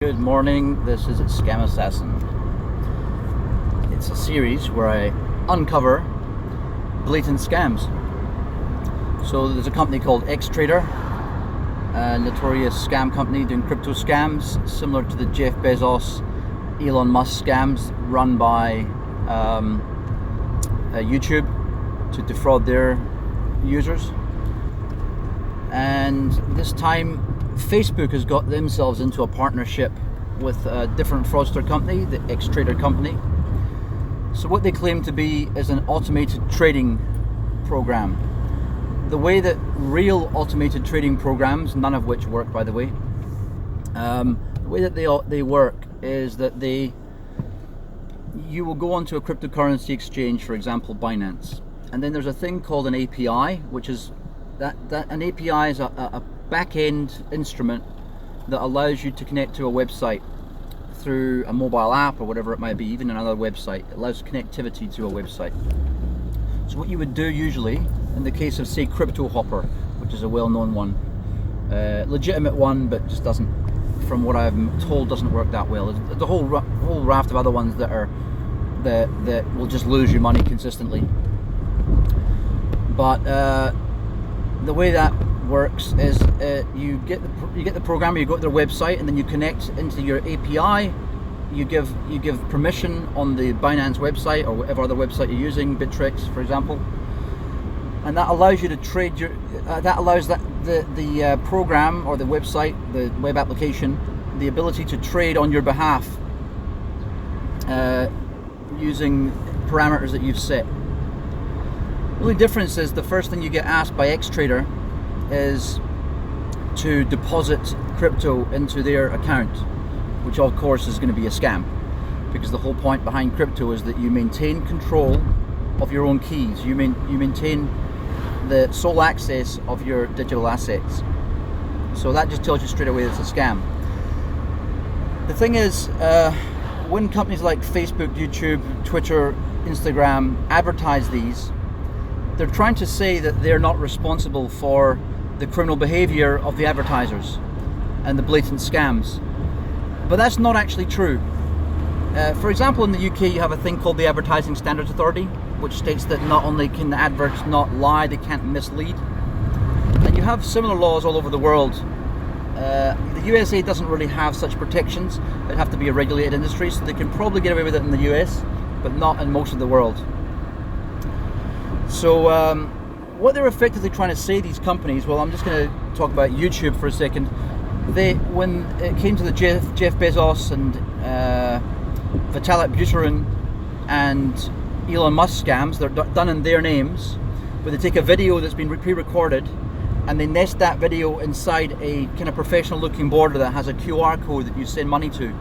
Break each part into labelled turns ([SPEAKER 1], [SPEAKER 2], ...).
[SPEAKER 1] Good morning, this is Scam Assassin. It's a series where I uncover blatant scams. So there's a company called XStrader, a notorious scam company doing crypto scams similar to the Jeff Bezos, Elon Musk scams run by YouTube to defraud their users. And this time Facebook has got themselves into a partnership with a different fraudster company, the XStrader company. So what they claim to be is an automated trading program. The way that real automated trading programs, none of which work by the way, the way that they work is that you will go onto a cryptocurrency exchange, for example Binance, and then there's a thing called an API, which is that an API is a back-end instrument that allows you to connect to a website through a mobile app or whatever it might be, even another website. It allows connectivity to a website. So what you would do usually, in the case of say Crypto Hopper, which is a well-known one, legitimate one, but just doesn't, from what I'm told, doesn't work that well. There's a whole raft of other ones that will just lose you money consistently. But the way that works is you get the programmer, you go to their website, and then you connect into your API. You give permission on the Binance website or whatever other website you're using, Bittrex for example, and that allows you to trade your. That allows the program or the website, the web application, the ability to trade on your behalf using parameters that you've set. The only difference is the first thing you get asked by XStrader is to deposit crypto into their account, which of course is going to be a scam, because the whole point behind crypto is that you maintain control of your own keys. You maintain the sole access of your digital assets. So that just tells you straight away it's a scam. The thing is, when companies like Facebook, YouTube, Twitter, Instagram advertise these, they're trying to say that they're not responsible for the criminal behavior of the advertisers and the blatant scams. But that's not actually true. For example, in the UK you have a thing called the Advertising Standards Authority, which states that not only can the adverts not lie, they can't mislead. And you have similar laws all over the world. The USA doesn't really have such protections. It'd have to be a regulated industry, so they can probably get away with it in the US, but not in most of the world. So what they're effectively trying to say, these companies, well, I'm just going to talk about YouTube for a second. When it came to the Jeff Bezos and Vitalik Buterin and Elon Musk scams, they're done in their names, where they take a video that's been pre-recorded and they nest that video inside a kind of professional looking border that has a QR code that you send money to.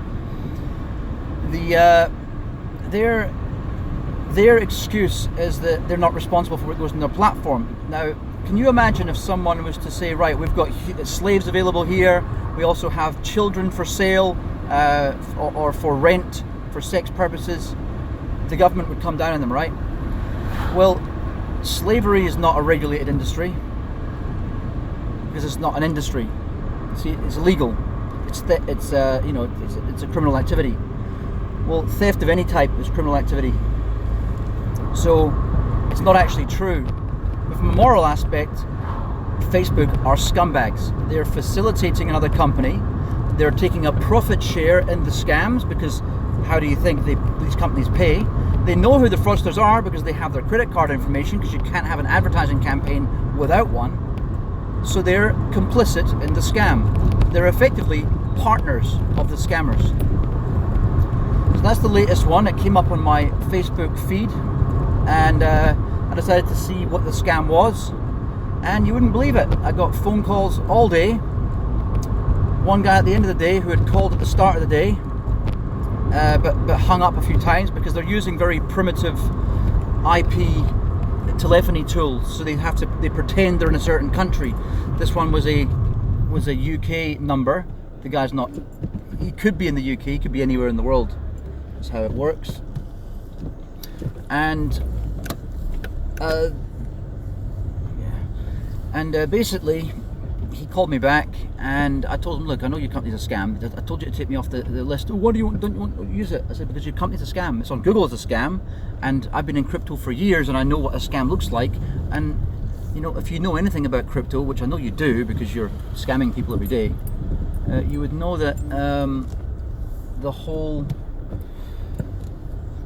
[SPEAKER 1] Their excuse is that they're not responsible for what goes on their platform. Now, can you imagine if someone was to say, right, we've got slaves available here, we also have children for sale or for rent, for sex purposes, the government would come down on them, right? Well, slavery is not a regulated industry because it's not an industry. See, it's illegal. It's a criminal activity. Well, theft of any type is criminal activity. So it's not actually true. But from a moral aspect, Facebook are scumbags. They're facilitating another company. They're taking a profit share in the scams, because how do you think these companies pay? They know who the fraudsters are because they have their credit card information, because you can't have an advertising campaign without one. So they're complicit in the scam. They're effectively partners of the scammers. So that's the latest one. It came up on my Facebook feed, and I decided to see what the scam was, and you wouldn't believe it. I got phone calls all day. One guy at the end of the day who had called at the start of the day, but hung up a few times because they're using very primitive IP telephony tools. So they pretend they're in a certain country. This one was a UK number. The guy's not. He could be in the UK. He could be anywhere in the world. That's how it works. And basically he called me back, and I told him, look, I know your company's a scam. I told you to take me off the list. Oh, what do you want? Don't you want to use it? I said, because your company's a scam. It's on Google as a scam, and I've been in crypto for years, and I know what a scam looks like. And you know, if you know anything about crypto, which I know you do because you're scamming people every day, you would know that the whole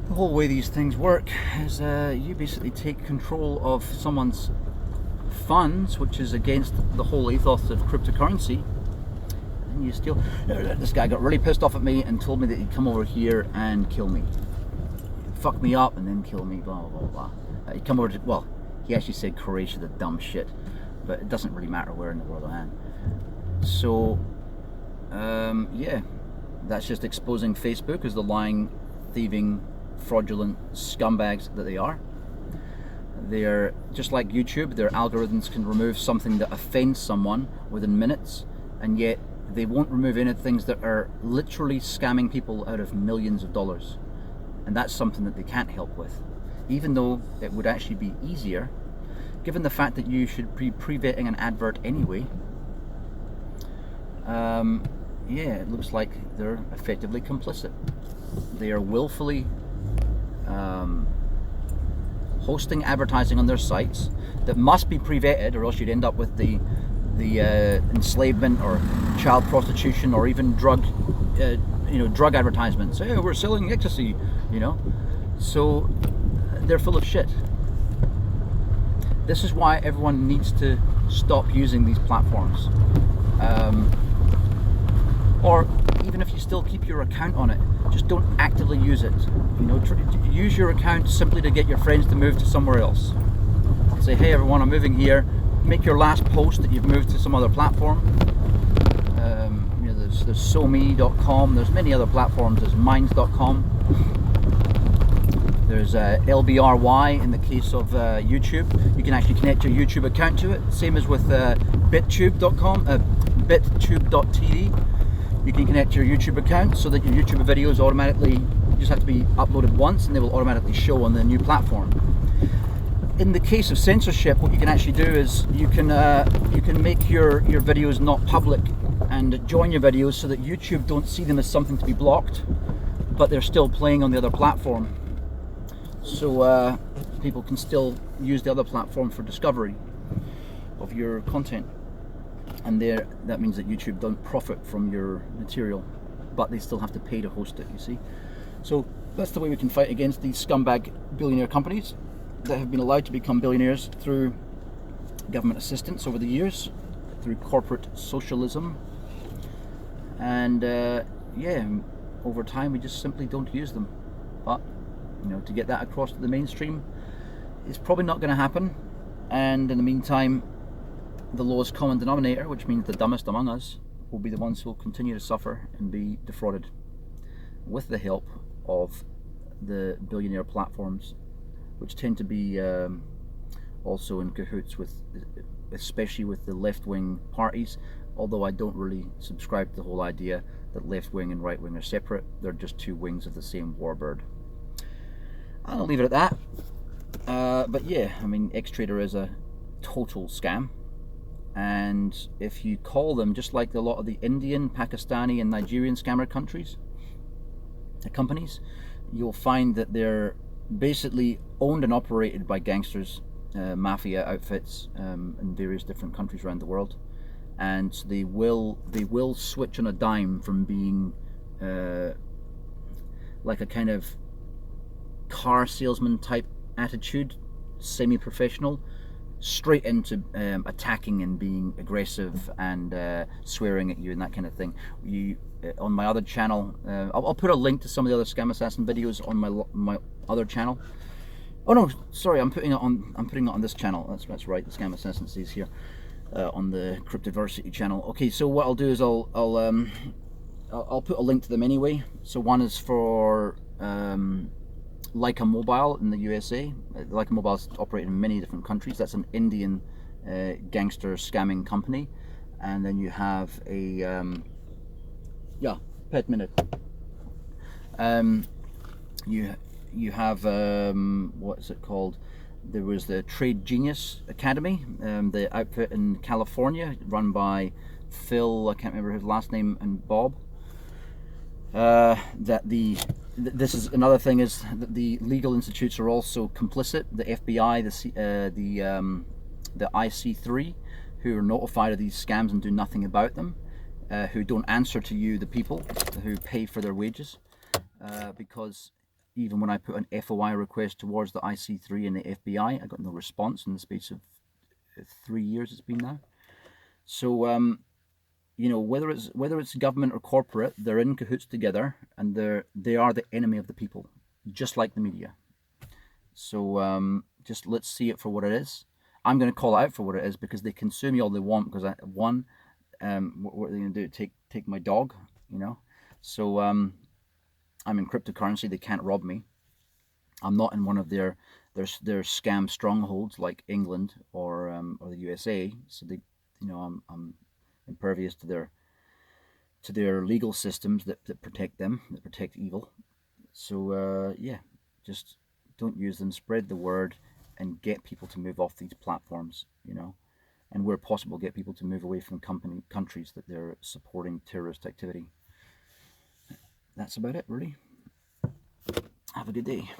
[SPEAKER 1] way these things work is you basically take control of someone's funds, which is against the whole ethos of cryptocurrency, and you steal. This guy got really pissed off at me and told me that he'd come over here and kill me, fuck me up and then kill me, blah blah blah. He'd come over to, well, he actually said Croatia, the dumb shit, but it doesn't really matter where in the world I am. So yeah, that's just exposing Facebook as the lying, thieving, fraudulent scumbags that they are. They're just like YouTube. Their algorithms can remove something that offends someone within minutes, and yet they won't remove any things that are literally scamming people out of millions of dollars. And that's something that they can't help with, even though it would actually be easier, given the fact that you should be pre-vetting an advert anyway. Yeah, it looks like they're effectively complicit. They are willfully hosting advertising on their sites that must be pre-vetted, or else you'd end up with the enslavement or child prostitution, or even drug advertisements. Hey, we're selling ecstasy, you know. So they're full of shit. This is why everyone needs to stop using these platforms. Or even if you still keep your account on it, just don't actively use it. You know, use your account simply to get your friends to move to somewhere else. Say, hey everyone, I'm moving here. Make your last post that you've moved to some other platform. You know, there's SoMe.com. There's many other platforms. There's Minds.com. There's LBRY in the case of YouTube. You can actually connect your YouTube account to it. Same as with BitTube.com, BitTube.tv. You can connect your YouTube account so that your YouTube videos automatically just have to be uploaded once, and they will automatically show on the new platform. In the case of censorship, what you can actually do is you can make your videos not public and join your videos so that YouTube don't see them as something to be blocked, but they're still playing on the other platform. So people can still use the other platform for discovery of your content. And that means that YouTube don't profit from your material, but they still have to pay to host it, you see. So that's the way we can fight against these scumbag billionaire companies that have been allowed to become billionaires through government assistance over the years, through corporate socialism. And yeah, over time we just simply don't use them. But you know, to get that across to the mainstream is probably not going to happen. And in the meantime, the lowest common denominator, which means the dumbest among us, will be the ones who will continue to suffer and be defrauded with the help of the billionaire platforms, which tend to be also in cahoots with, especially with the left-wing parties, although I don't really subscribe to the whole idea that left-wing and right-wing are separate. They're just two wings of the same warbird. I'll leave it at that. But yeah, I mean, XTrader is a total scam. And if you call them, just like a lot of the Indian, Pakistani and Nigerian scammer companies, you'll find that they're basically owned and operated by gangsters, mafia outfits in various different countries around the world. And so they will switch on a dime from being like a kind of car salesman type attitude, semi-professional, straight into attacking and being aggressive and swearing at you and that kind of thing. On my other channel, I'll put a link to some of the other Scam Assassin videos on my other channel. Oh no, sorry, I'm putting it on this channel. That's right, the Scam Assassin is here on the Cryptoversity channel. Okay, so what I'll do is I'll put a link to them anyway. So one is for Leica Mobile in the USA. Leica Mobile is operating in many different countries. That's an Indian gangster scamming company. And then you have a yeah, pet minute. You have what is it called? There was the Trade Genius Academy, the outfit in California, run by Phil, I can't remember his last name, and Bob. This is another thing, is that the legal institutes are also complicit. The FBI, the IC3, who are notified of these scams and do nothing about them, who don't answer to you, the people who pay for their wages, because even when I put an FOI request towards the IC3 and the FBI, I got no response in the space of 3 years it's been now. So you know, whether it's government or corporate, they're in cahoots together, and they are the enemy of the people, just like the media. So just let's see it for what it is. I'm going to call it out for what it is, because they can sue me all they want, because what are they going to do? Take my dog, you know? So I'm in cryptocurrency. They can't rob me. I'm not in one of their scam strongholds like England or the USA. So they, you know, I'm impervious to their legal systems that protect them, that protect evil. So yeah, just don't use them. Spread the word and get people to move off these platforms, you know, and where possible, get people to move away from countries that they're supporting terrorist activity. That's about it, really. Have a good day.